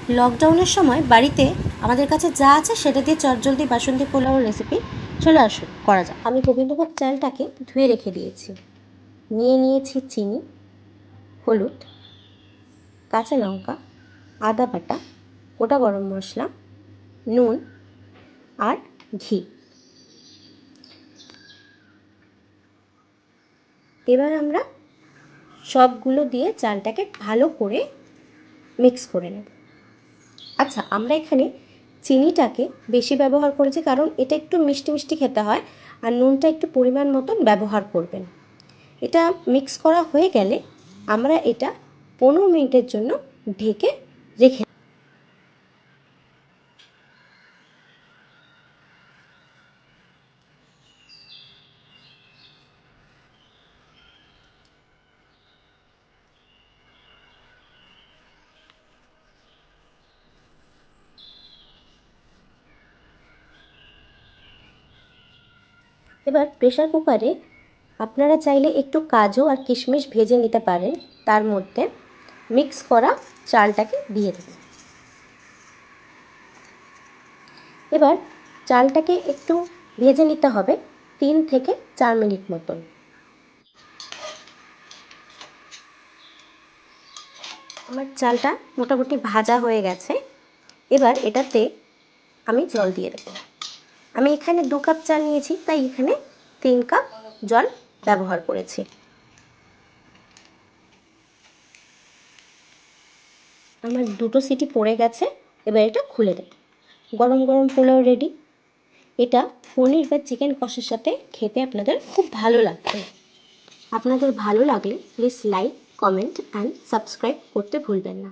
লকডাউনের সময় বাড়িতে আমাদের কাছে যা আছে সেটা দিয়ে চটজলদি বাসন্তী পোলাওর রেসিপি চলে আসুন, করা যাক। আমি গোবিন্দভোগ চালটাকে ধুয়ে রেখে দিয়েছি। নিয়ে নিয়েছি চিনি, হলুদ, কাঁচা লঙ্কা, আদা বাটা, গোটা গরম মশলা, নুন আর ঘি। এবার আমরা সবগুলো দিয়ে চালটাকে ভালো করে মিক্স করে নেব। আচ্ছা, আমরা এখানে চিনিটাকে বেশি ব্যবহার করেছি কারণ এটা একটু মিষ্টি মিষ্টি খেতে হয়, আর নুনটা একটু পরিমাণ মতন ব্যবহার করবেন। এটা মিক্স করা হয়ে গেলে আমরা এটা 15 মিনিটের জন্য ঢেকে রেখে। এবার প্রেশার কুকারে আপনারা চাইলে একটু কাজু আর কিশমিশ ভেজে নিতে পারেন, তার মধ্যে মিক্স করা চালটাকে দিয়ে দেবেন। এবার চালটাকে একটু ভেজে নিতে হবে 3 থেকে 4 মিনিট মতন। আমার চালটা মোটামুটি ভাজা হয়ে গেছে। এবার এটাতে আমি জল দিয়ে দেবো। আমি এখানে 2 কাপ চাল নিয়েছি, তাই এখানে 3 কাপ জল ব্যবহার করেছি। আমার 2টো সিটি পড়ে গেছে। এবার এটা খুলে দেব। গরম গরম পোলাও রেডি। এটা পনির বা চিকেন কষার সাথে খেতে আপনাদের খুব ভালো লাগবে। আপনাদের ভালো লাগলে please like, comment and subscribe করতে ভুলবেন না।